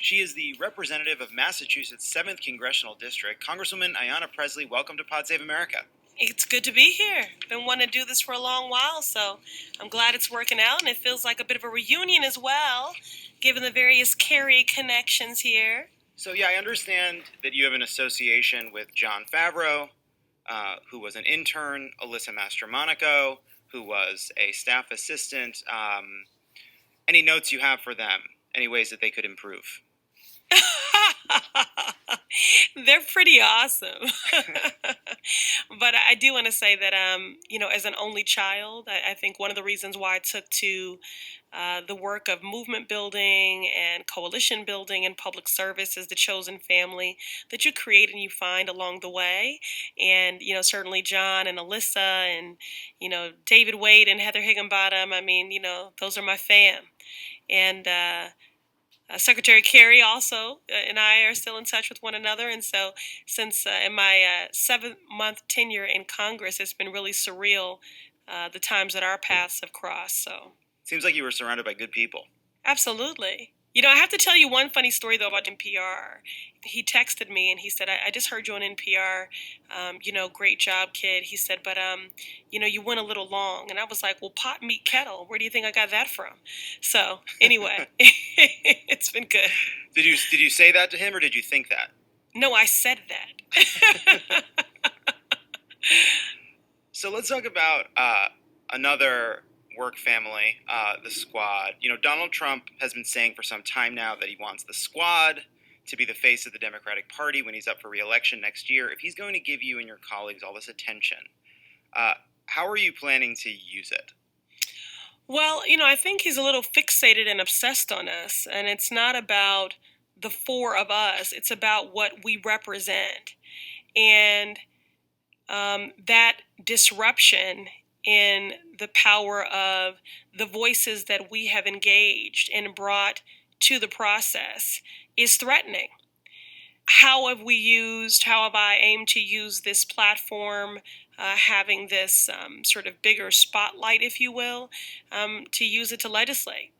She is the representative of Massachusetts' 7th Congressional District. Congresswoman Ayanna Presley, welcome to Pod Save America. It's good to be here. Been wanting to do this for a long while, so I'm glad it's working out, and it feels like a bit of a reunion as well, given the various Kerry connections here. So, I understand that you have an association with John Favreau, who was an intern, Alyssa Mastromonaco, who was a staff assistant. Any notes you have for them? Any ways that they could improve? They're pretty awesome. But I do want to say that, as an only child, I think one of the reasons why I took to the work of movement building and coalition building and public service is the chosen family that you create and you find along the way. And, certainly John and Alyssa and, David Wade and Heather Higginbottom, those are my fam. And Secretary Kerry also and I are still in touch with one another. And so since in my 7-month tenure in Congress, it's been really surreal the times that our paths have crossed. So Seems like you were surrounded by good people. absolutely. I have to tell you one funny story, though, about NPR. He texted me and he said, I just heard you on NPR. Great job, kid. He said, but, you went a little long. And I was like, well, pot, meet, kettle. Where do you think I got that from? So anyway, it's been good. Did you say that to him, or did you think that? No, I said that. So let's talk about another work family, the Squad. Donald Trump has been saying for some time now that he wants the Squad to be the face of the Democratic Party when he's up for re-election next year. If he's going to give you and your colleagues all this attention, how are you planning to use it? Well, I think he's a little fixated and obsessed on us, and it's not about the four of us. It's about what we represent. And that disruption in the power of the voices that we have engaged and brought to the process is threatening. How have I aimed to use this platform, having this sort of bigger spotlight, if you will, to use it to legislate,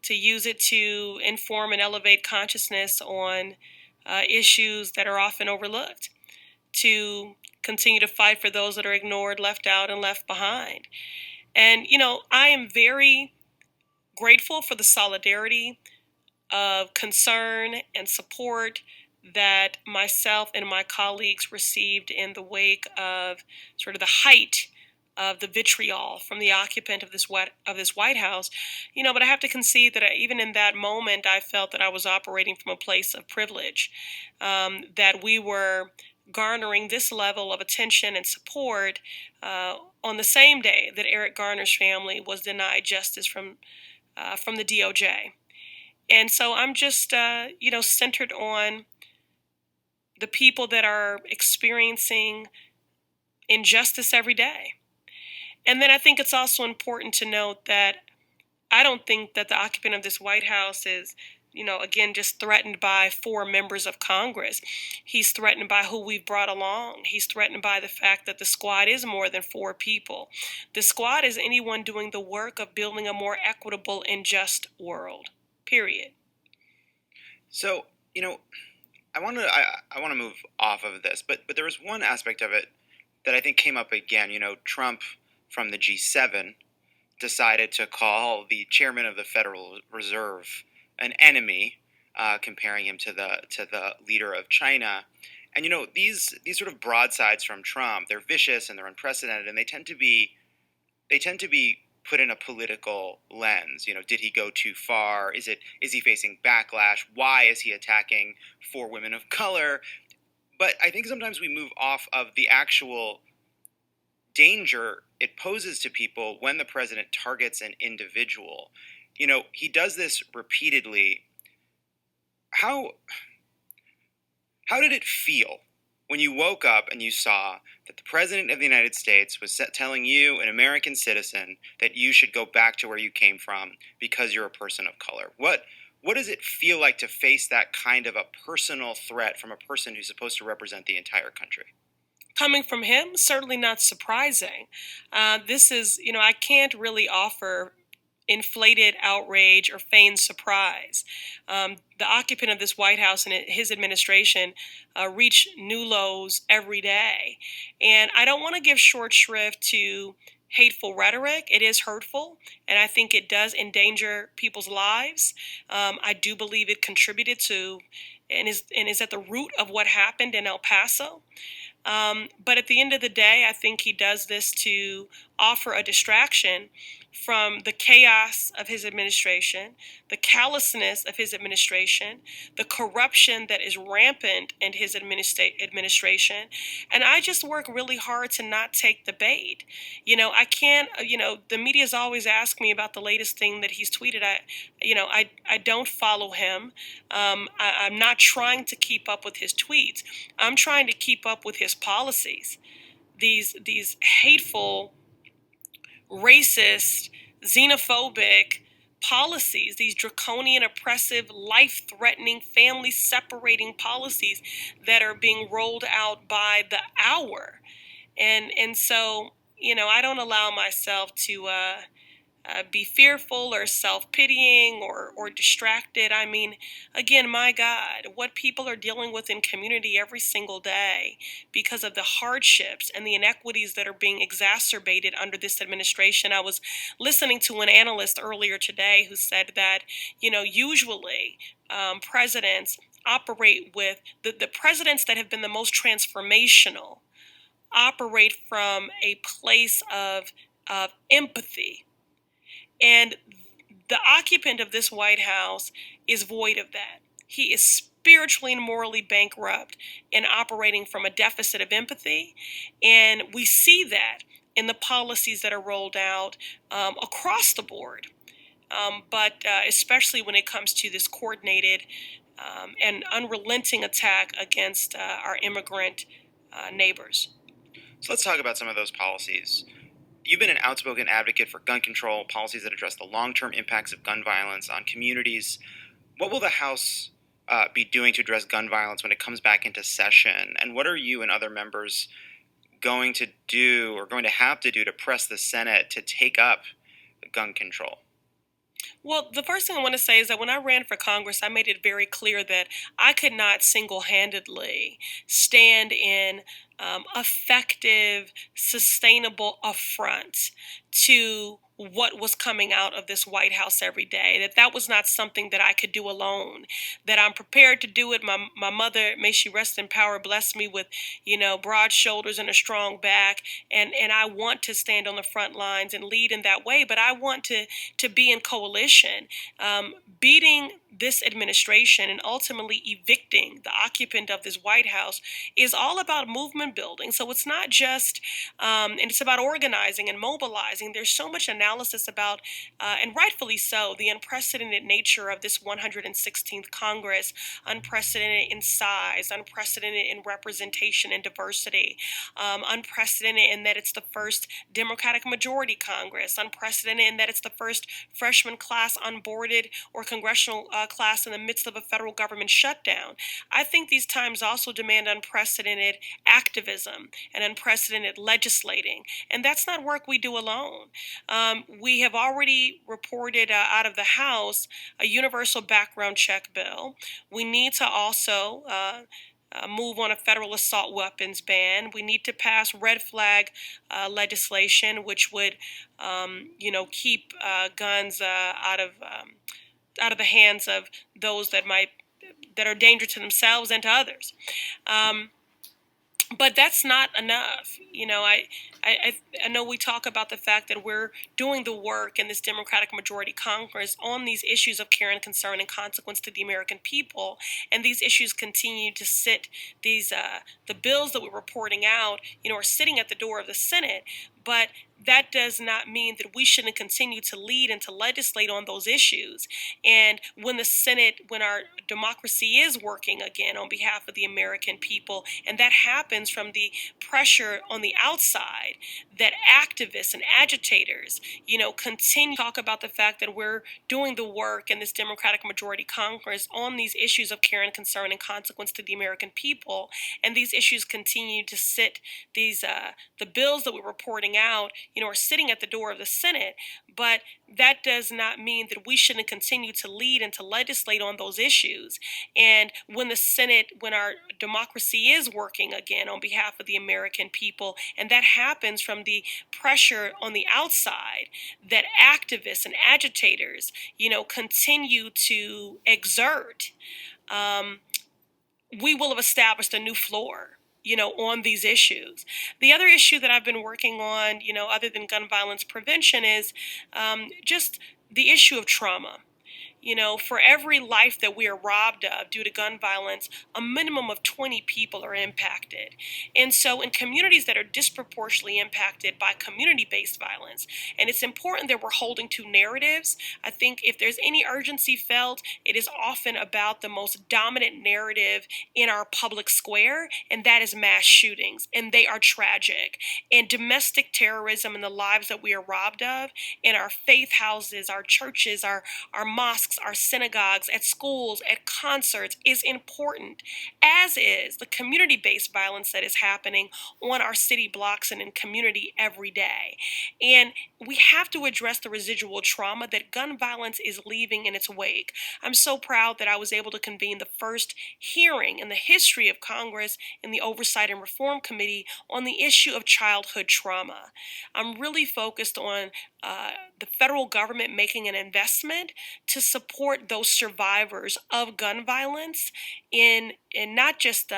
to use it to inform and elevate consciousness on issues that are often overlooked, to continue to fight for those that are ignored, left out, and left behind. And, I am very grateful for the solidarity of concern and support that myself and my colleagues received in the wake of sort of the height of the vitriol from the occupant of this White House. But I have to concede that even in that moment, I felt that I was operating from a place of privilege, that we were garnering this level of attention and support on the same day that Eric Garner's family was denied justice from the DOJ. And so I'm just, centered on the people that are experiencing injustice every day. And then I think it's also important to note that I don't think that the occupant of this White House is, again, just threatened by 4 members of Congress. He's threatened by who we've brought along. He's threatened by the fact that the Squad is more than 4 people. The Squad is anyone doing the work of building a more equitable and just world, period. So, I want to move off of this, but there was one aspect of it that I think came up again. Trump from the G7 decided to call the chairman of the Federal Reserve an enemy, comparing him to the leader of China. And these sort of broadsides from Trump, they're vicious and they're unprecedented, and they tend to be put in a political lens. Did he go too far? Is he facing backlash? Why is he attacking 4 women of color? But I think sometimes we move off of the actual danger it poses to people when the president targets an individual. He does this repeatedly. How did it feel when you woke up and you saw that the President of the United States was telling you, an American citizen, that you should go back to where you came from because you're a person of color? What does it feel like to face that kind of a personal threat from a person who's supposed to represent the entire country? Coming from him, certainly not surprising. This is, I can't really offer inflated outrage or feigned surprise. The occupant of this White House and his administration reach new lows every day. And I don't want to give short shrift to hateful rhetoric. It is hurtful, and I think it does endanger people's lives. I do believe it contributed to and is at the root of what happened in El Paso. But at the end of the day, I think he does this to offer a distraction from the chaos of his administration, the callousness of his administration, the corruption that is rampant in his administration. And I just work really hard to not take the bait. I can't, the media's always ask me about the latest thing that he's tweeted. I don't follow him. I'm not trying to keep up with his tweets. I'm trying to keep up with his policies. These hateful, racist, xenophobic policies, these draconian, oppressive, life-threatening, family-separating policies that are being rolled out by the hour. And so, I don't allow myself to be fearful or self-pitying or distracted. I mean, again, my God, what people are dealing with in community every single day because of the hardships and the inequities that are being exacerbated under this administration. I was listening to an analyst earlier today who said that, usually presidents operate with the presidents that have been the most transformational operate from a place of empathy. And the occupant of this White House is void of that. He is spiritually and morally bankrupt and operating from a deficit of empathy. And we see that in the policies that are rolled out across the board. But especially when it comes to this coordinated and unrelenting attack against our immigrant neighbors. So let's talk about some of those policies. You've been an outspoken advocate for gun control, policies that address the long-term impacts of gun violence on communities. What will the House be doing to address gun violence when it comes back into session? And what are you and other members going to do or going to have to do to press the Senate to take up gun control? Well, the first thing I want to say is that when I ran for Congress, I made it very clear that I could not single-handedly stand in effective, sustainable affront to what was coming out of this White House every day, that was not something that I could do alone, that I'm prepared to do it. My mother, may she rest in power, blessed me with, broad shoulders and a strong back. And I want to stand on the front lines and lead in that way, but I want to be in coalition. Beating this administration and ultimately evicting the occupant of this White House is all about movement building. So it's not just, and it's about organizing and mobilizing. There's so much analysis about, and rightfully so, the unprecedented nature of this 116th Congress, unprecedented in size, unprecedented in representation and diversity, unprecedented in that it's the first Democratic majority Congress, unprecedented in that it's the first freshman class onboarded or congressional class in the midst of a federal government shutdown. I think these times also demand unprecedented activism and unprecedented legislating, and that's not work we do alone. We have already reported out of the House a universal background check bill. We need to also move on a federal assault weapons ban. We need to pass red flag legislation, which would, keep guns out of the hands of those that are dangerous to themselves and to others. But that's not enough. I know we talk about the fact that we're doing the work in this Democratic majority Congress on these issues of care and concern and consequence to the American people, and these issues continue to sit. The bills that we're reporting out, are sitting at the door of the Senate, but that does not mean that we shouldn't continue to lead and to legislate on those issues. And when the Senate, when our democracy is working again on behalf of the American people, and that happens from the pressure on the outside that activists and agitators, continue to talk about the fact that we're doing the work in this Democratic majority Congress on these issues of care and concern and consequence to the American people, and these issues continue to sit, the bills that we're reporting out, are sitting at the door of the Senate. But that does not mean that we shouldn't continue to lead and to legislate on those issues. And when the Senate, when our democracy is working again on behalf of the American people, and that happens from the pressure on the outside that activists and agitators, continue to exert, um, we will have established a new floor, on these issues. The other issue that I've been working on, other than gun violence prevention, is just the issue of trauma. For every life that we are robbed of due to gun violence, a minimum of 20 people are impacted. And so, in communities that are disproportionately impacted by community based violence, and it's important that we're holding to narratives. I think if there's any urgency felt, it is often about the most dominant narrative in our public square, and that is mass shootings. And they are tragic. And domestic terrorism and the lives that we are robbed of in our faith houses, our churches, our mosques, our synagogues, at schools, at concerts is important, as is the community-based violence that is happening on our city blocks and in community every day. And we have to address the residual trauma that gun violence is leaving in its wake. I'm so proud that I was able to convene the first hearing in the history of Congress in the Oversight and Reform Committee on the issue of childhood trauma. I'm really focused on the federal government making an investment to support those survivors of gun violence in not just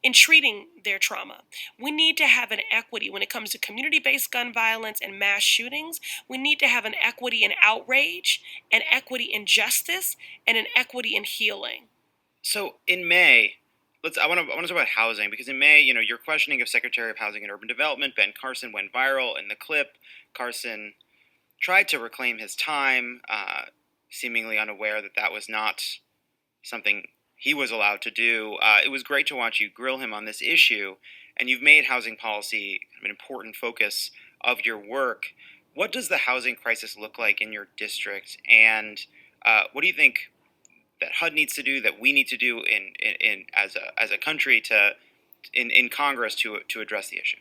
in treating their trauma. We need to have an equity when it comes to community-based gun violence and mass shootings. We need to have an equity in outrage, an equity in justice, and an equity in healing. So in May, I want to talk about housing, because in May, your questioning of Secretary of Housing and Urban Development Ben Carson went viral. In the clip, Carson tried to reclaim his time, seemingly unaware that that was not something he was allowed to do. It was great to watch you grill him on this issue, and you've made housing policy an important focus of your work. What does the housing crisis look like in your district, and what do you think that HUD needs to do, that we need to do in as a country in Congress to address the issue?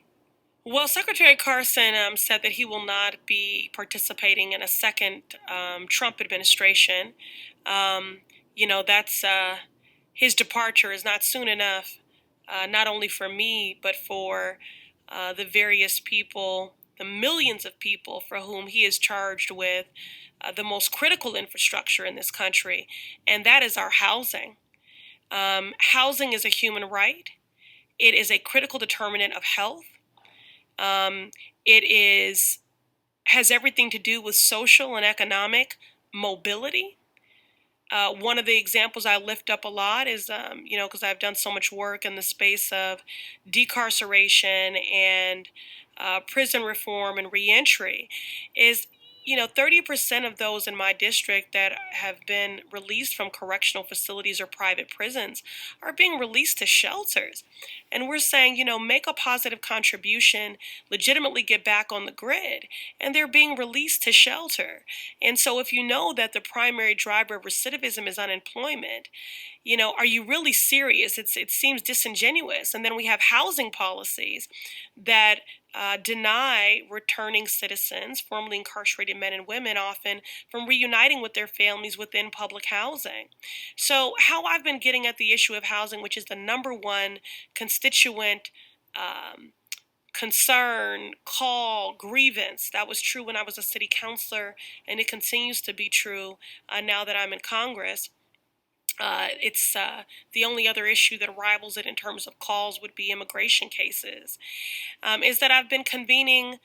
Well, Secretary Carson said that he will not be participating in a second Trump administration. That's his departure is not soon enough, not only for me, but for the various people, the millions of people for whom he is charged with the most critical infrastructure in this country, and that is our housing. Housing is a human right. It is a critical determinant of health. It has everything to do with social and economic mobility. One of the examples I lift up a lot is, because I've done so much work in the space of decarceration and prison reform and reentry, is 30% of those in my district that have been released from correctional facilities or private prisons are being released to shelters. And we're saying, make a positive contribution, legitimately get back on the grid, and they're being released to shelter. And so if you know that the primary driver of recidivism is unemployment, are you really serious? It seems disingenuous. And then we have housing policies that deny returning citizens, formerly incarcerated men and women, often from reuniting with their families within public housing. So how I've been getting at the issue of housing, which is the number one constituent concern, call, grievance. That was true when I was a city councilor, and it continues to be true now that I'm in Congress. It's the only other issue that rivals it in terms of calls would be immigration cases, is that I've been convening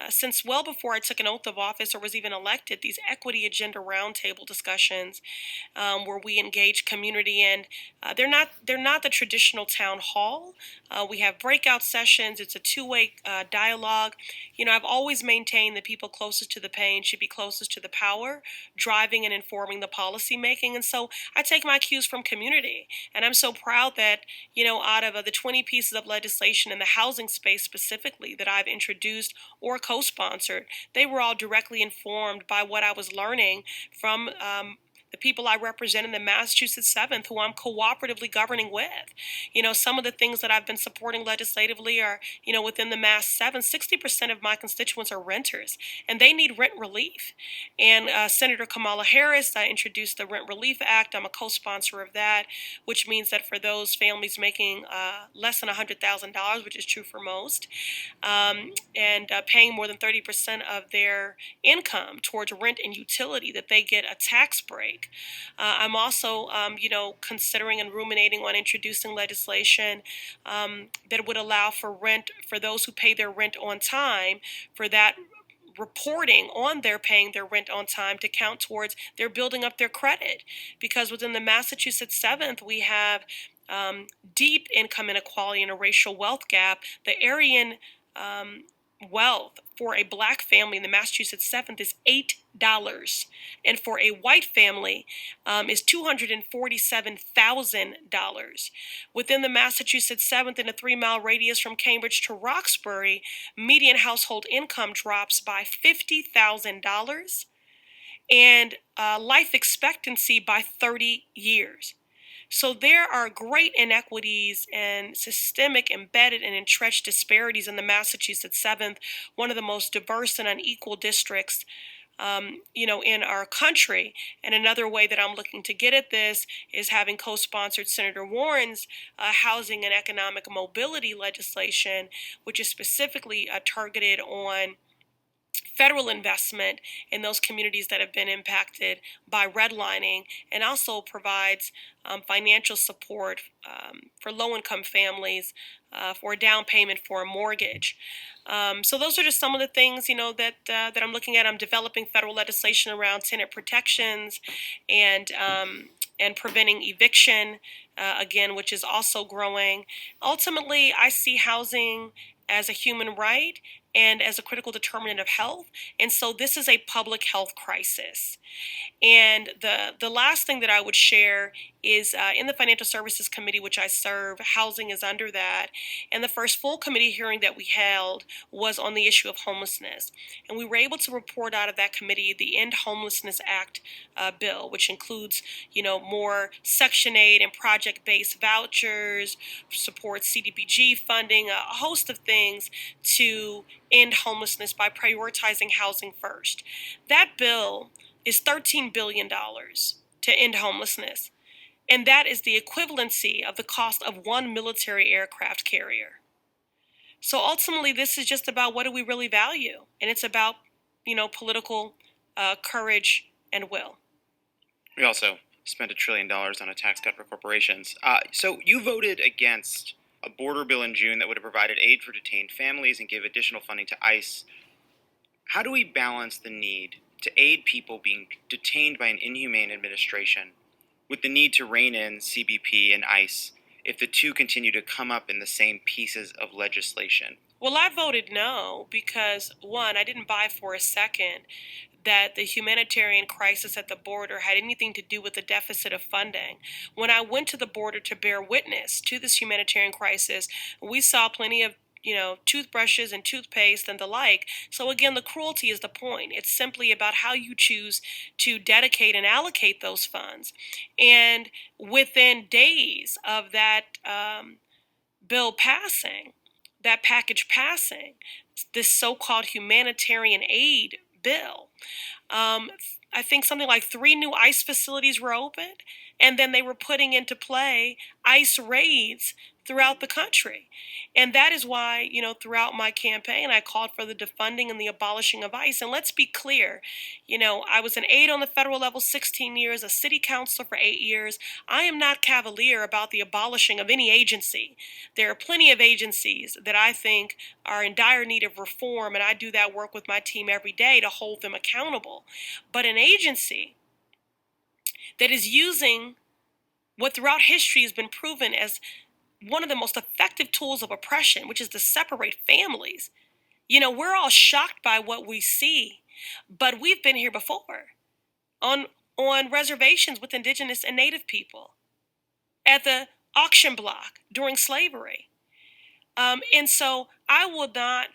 since well before I took an oath of office or was even elected, these equity agenda roundtable discussions where we engage community, and they're not the traditional town hall. We have breakout sessions. It's a two-way dialogue. I've always maintained that people closest to the pain should be closest to the power, driving and informing the policy making. And so I take my cues from community, and I'm so proud that out of the 20 pieces of legislation in the housing space specifically that I've introduced or co-sponsored, they were all directly informed by what I was learning from the people I represent in the Massachusetts 7th, who I'm cooperatively governing with. Some of the things that I've been supporting legislatively are, within the Mass 7, 60% of my constituents are renters, and they need rent relief. And Senator Kamala Harris introduced the Rent Relief Act. I'm a co-sponsor of that, which means that for those families making less than $100,000, which is true for most, and paying more than 30% of their income towards rent and utility, that they get a tax break. I'm also, considering and ruminating on introducing legislation that would allow for rent for those who pay their rent on time, for that reporting on their paying their rent on time to count towards their building up their credit. Because within the Massachusetts 7th, we have deep income inequality and a racial wealth gap. The Aryan wealth for a black family in the Massachusetts 7th is $8, and for a white family is $247,000. Within the Massachusetts 7th, in a 3-mile radius from Cambridge to Roxbury, median household income drops by $50,000 and life expectancy by 30 years. So there are great inequities and systemic, embedded, and entrenched disparities in the Massachusetts 7th, one of the most diverse and unequal districts, in our country. And another way that I'm looking to get at this is having co-sponsored Senator Warren's housing and economic mobility legislation, which is specifically targeted on federal investment in those communities that have been impacted by redlining, and also provides financial support for low-income families for a down payment for a mortgage. So those are just some of the things, that I'm looking at. I'm developing federal legislation around tenant protections and preventing eviction, again, which is also growing. Ultimately, I see housing as a human right and as a critical determinant of health. And so this is a public health crisis. And the last thing that I would share is in the Financial Services Committee, which I serve, housing is under that. And the first full committee hearing that we held was on the issue of homelessness. And we were able to report out of that committee the End Homelessness Act bill, which includes, more Section 8 and project-based vouchers, supports CDBG funding, a host of things to end homelessness by prioritizing housing first. That bill is $13 billion to end homelessness. And that is the equivalency of the cost of one military aircraft carrier. So ultimately, this is just about what do we really value? And it's about, political courage and will. We also spent $1 trillion on a tax cut for corporations. So you voted against a border bill in June that would have provided aid for detained families and give additional funding to ICE. How do we balance the need to aid people being detained by an inhumane administration with the need to rein in CBP and ICE if the two continue to come up in the same pieces of legislation? Well, I voted no because, one, I didn't buy for a second that the humanitarian crisis at the border had anything to do with the deficit of funding. When I went to the border to bear witness to this humanitarian crisis, we saw plenty of toothbrushes and toothpaste and the like. So again, the cruelty is the point. It's simply about how you choose to dedicate and allocate those funds. And within days of that bill passing, that package passing, this so-called humanitarian aid bill, I think something like 3 new ICE facilities were opened, and then they were putting into play ICE raids throughout the country. And that is why, throughout my campaign, I called for the defunding and the abolishing of ICE. And let's be clear, I was an aide on the federal level 16 years, a city councilor for 8 years. I am not cavalier about the abolishing of any agency. There are plenty of agencies that I think are in dire need of reform, and I do that work with my team every day to hold them accountable. But an agency that is using what throughout history has been proven as one of the most effective tools of oppression, which is to separate families. We're all shocked by what we see, but we've been here before on reservations with indigenous and native people, at the auction block during slavery. And so I will not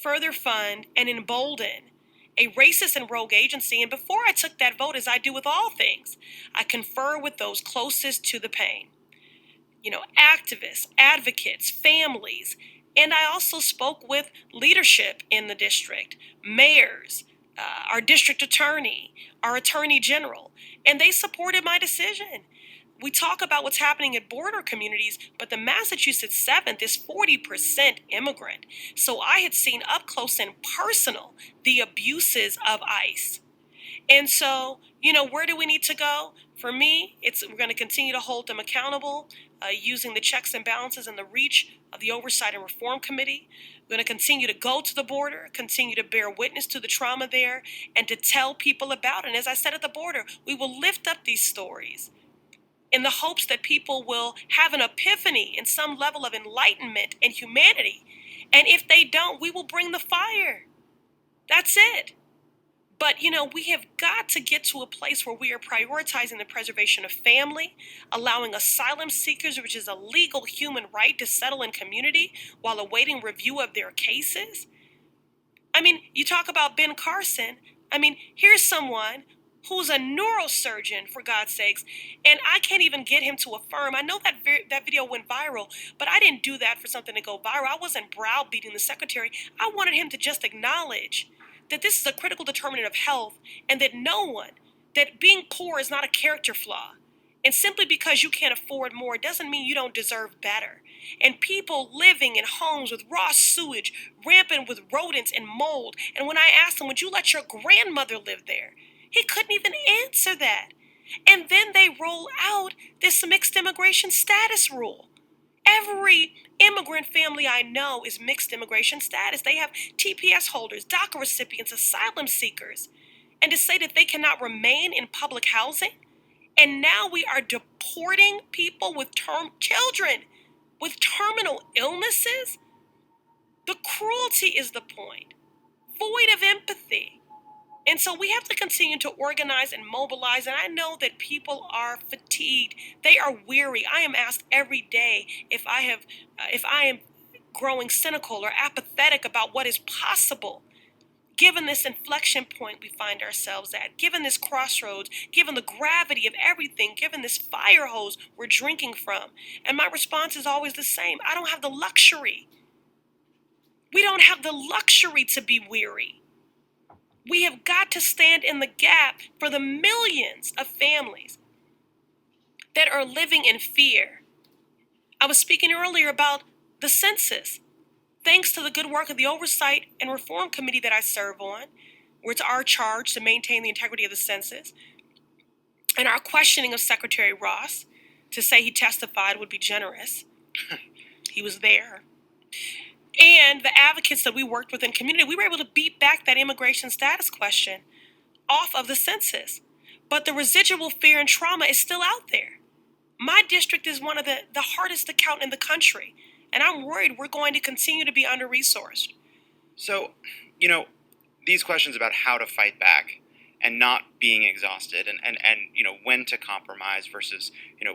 further fund and embolden a racist and rogue agency. And before I took that vote, as I do with all things, I confer with those closest to the pain. Activists, advocates, families. And I also spoke with leadership in the district, mayors, our district attorney, our attorney general, and they supported my decision. We talk about what's happening in border communities, but the Massachusetts 7th is 40% immigrant. So I had seen up close and personal the abuses of ICE. And so, where do we need to go? For me, we're going to continue to hold them accountable using the checks and balances and the reach of the Oversight and Reform Committee. We're going to continue to go to the border, continue to bear witness to the trauma there, and to tell people about it. And as I said at the border, we will lift up these stories in the hopes that people will have an epiphany and some level of enlightenment and humanity. And if they don't, we will bring the fire. That's it. But, we have got to get to a place where we are prioritizing the preservation of family, allowing asylum seekers, which is a legal human right, to settle in community while awaiting review of their cases. You talk about Ben Carson. Here's someone who's a neurosurgeon, for God's sakes, and I can't even get him to affirm. I know that video went viral, but I didn't do that for something to go viral. I wasn't browbeating the secretary. I wanted him to just acknowledge that this is a critical determinant of health and that being poor is not a character flaw. And simply because you can't afford more doesn't mean you don't deserve better. And people living in homes with raw sewage, rampant with rodents and mold. And when I asked him, would you let your grandmother live there? He couldn't even answer that. And then they roll out this mixed immigration status rule. Every immigrant family I know is mixed immigration status. They have TPS holders, DACA recipients, asylum seekers. And to say that they cannot remain in public housing, and now we are deporting people with children with terminal illnesses? The cruelty is the point, void of empathy. And so we have to continue to organize and mobilize. And I know that people are fatigued. They are weary. I am asked every day if I am growing cynical or apathetic about what is possible, given this inflection point we find ourselves at, given this crossroads, given the gravity of everything, given this fire hose we're drinking from. And my response is always the same. I don't have the luxury. We don't have the luxury to be weary. We have got to stand in the gap for the millions of families that are living in fear. I was speaking earlier about the census. Thanks to the good work of the Oversight and Reform Committee that I serve on, where it's our charge to maintain the integrity of the census, and our questioning of Secretary Ross, to say he testified would be generous. He was there. And the advocates that we worked with in community, we were able to beat back that immigration status question off of the census. But the residual fear and trauma is still out there. My district is one of the hardest to count in the country. And I'm worried we're going to continue to be under-resourced. So, these questions about how to fight back and not being exhausted and when to compromise versus,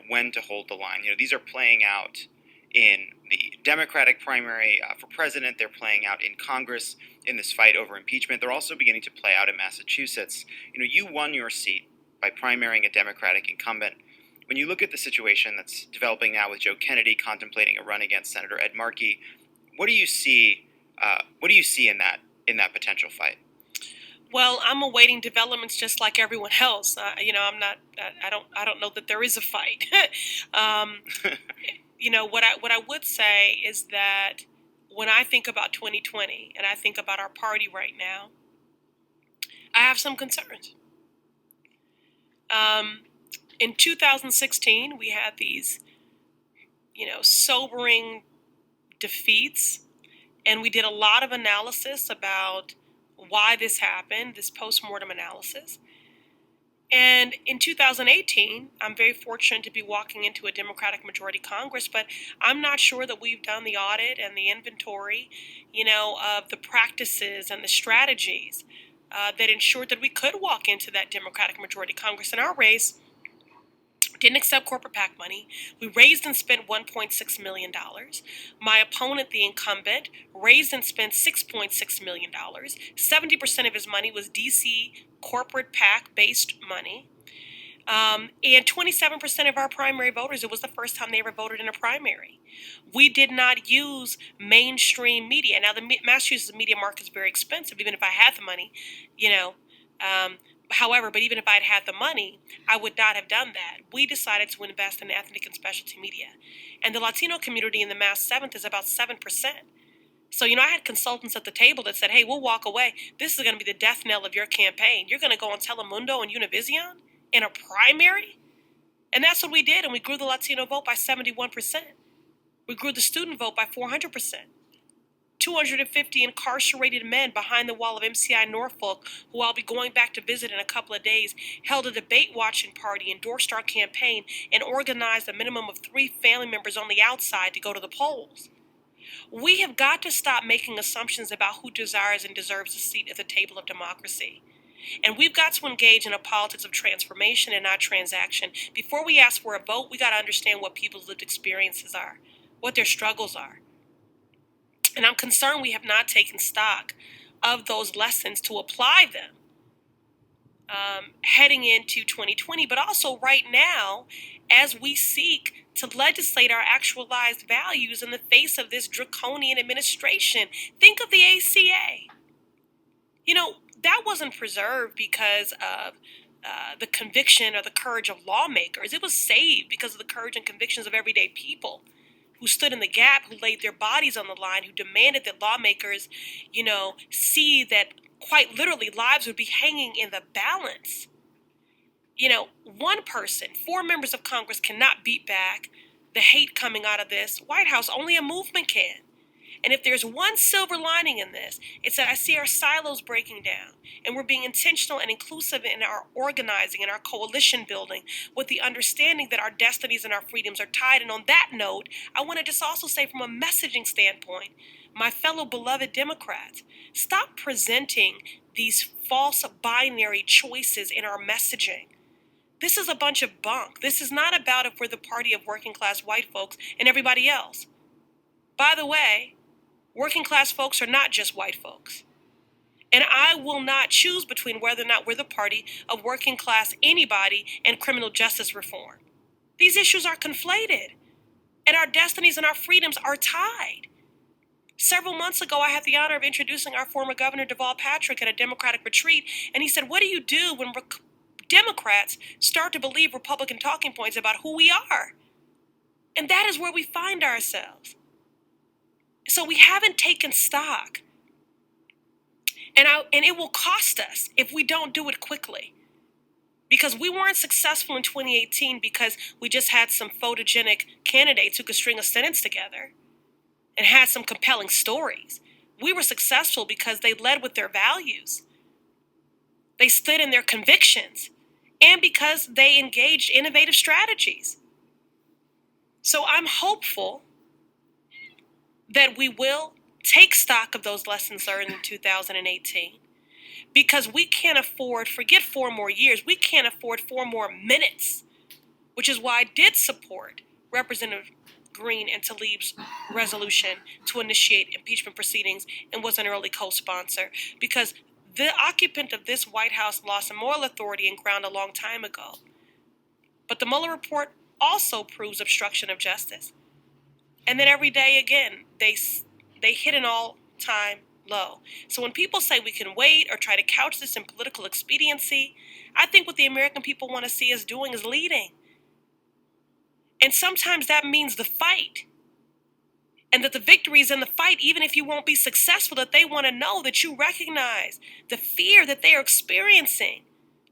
when to hold the line, these are playing out in the Democratic primary for president. They're playing out in Congress in this fight over impeachment. They're also beginning to play out in Massachusetts. You won your seat by primarying a Democratic incumbent. When you look at the situation that's developing now with Joe Kennedy contemplating a run against Senator Ed Markey, what do you see? What do you see in that potential fight? Well, I'm awaiting developments just like everyone else. I'm not. I don't know that there is a fight. What I would say is that when I think about 2020 and I think about our party right now, I have some concerns. In 2016, we had these, sobering defeats, and we did a lot of analysis about why this happened, this post-mortem analysis. And in 2018, I'm very fortunate to be walking into a Democratic majority Congress, but I'm not sure that we've done the audit and the inventory, of the practices and the strategies that ensured that we could walk into that Democratic majority Congress. In our race, Didn't accept corporate PAC money. We raised and spent $1.6 million. My opponent, the incumbent, raised and spent $6.6 million. 70% of his money was DC corporate PAC-based money. And 27% of our primary voters, it was the first time they ever voted in a primary. We did not use mainstream media. Now, the Massachusetts media market is very expensive, even if I had the money, you know. However, but even if I'd had the money, I would not have done that. We decided to invest in ethnic and specialty media. And the Latino community in the Mass 7th is about 7%. So, I had consultants at the table that said, hey, we'll walk away. This is going to be the death knell of your campaign. You're going to go on Telemundo and Univision in a primary? And that's what we did, and we grew the Latino vote by 71%. We grew the student vote by 400%. 250 incarcerated men behind the wall of MCI Norfolk, who I'll be going back to visit in a couple of days, held a debate watching party, endorsed our campaign, and organized a minimum of 3 family members on the outside to go to the polls. We have got to stop making assumptions about who desires and deserves a seat at the table of democracy. And we've got to engage in a politics of transformation and not transaction. Before we ask for a vote, we got to understand what people's lived experiences are, what their struggles are. And I'm concerned we have not taken stock of those lessons to apply them heading into 2020, but also right now as we seek to legislate our actualized values in the face of this draconian administration. Think of the ACA. That wasn't preserved because of the conviction or the courage of lawmakers. It was saved because of the courage and convictions of everyday people who stood in the gap, who laid their bodies on the line, who demanded that lawmakers, see that quite literally lives would be hanging in the balance. One person, 4 members of Congress cannot beat back the hate coming out of this White House. Only a movement can. And if there's one silver lining in this, it's that I see our silos breaking down, and we're being intentional and inclusive in our organizing and our coalition building with the understanding that our destinies and our freedoms are tied. And on that note, I want to just also say from a messaging standpoint, my fellow beloved Democrats, stop presenting these false binary choices in our messaging. This is a bunch of bunk. This is not about if we're the party of working class white folks and everybody else. By the way, working class folks are not just white folks. And I will not choose between whether or not we're the party of working class anybody and criminal justice reform. These issues are conflated, and our destinies and our freedoms are tied. Several months ago, I had the honor of introducing our former governor, Deval Patrick, at a Democratic retreat, and he said, what do you do when Democrats start to believe Republican talking points about who we are? And that is where we find ourselves. So we haven't taken stock. And it will cost us if we don't do it quickly. Because we weren't successful in 2018 because we just had some photogenic candidates who could string a sentence together and had some compelling stories. We were successful because they led with their values. They stood in their convictions, and because they engaged innovative strategies. So I'm hopeful that we will take stock of those lessons learned in 2018, because we can't afford, forget 4 more years, we can't afford 4 more minutes, which is why I did support Representative Green and Tlaib's resolution to initiate impeachment proceedings and was an early co-sponsor, because the occupant of this White House lost moral authority and ground a long time ago. But the Mueller report also proves obstruction of justice. And then every day again, they hit an all-time low. So when people say we can wait or try to couch this in political expediency, I think what the American people want to see us doing is leading. And sometimes that means the fight. And that the victory is in the fight, even if you won't be successful, that they want to know that you recognize the fear that they are experiencing,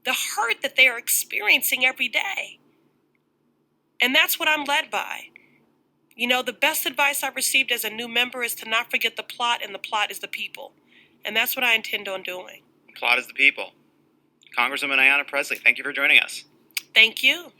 the hurt that they are experiencing every day. And that's what I'm led by. The best advice I've received as a new member is to not forget the plot, and the plot is the people. And that's what I intend on doing. The plot is the people. Congresswoman Ayanna Pressley, thank you for joining us. Thank you.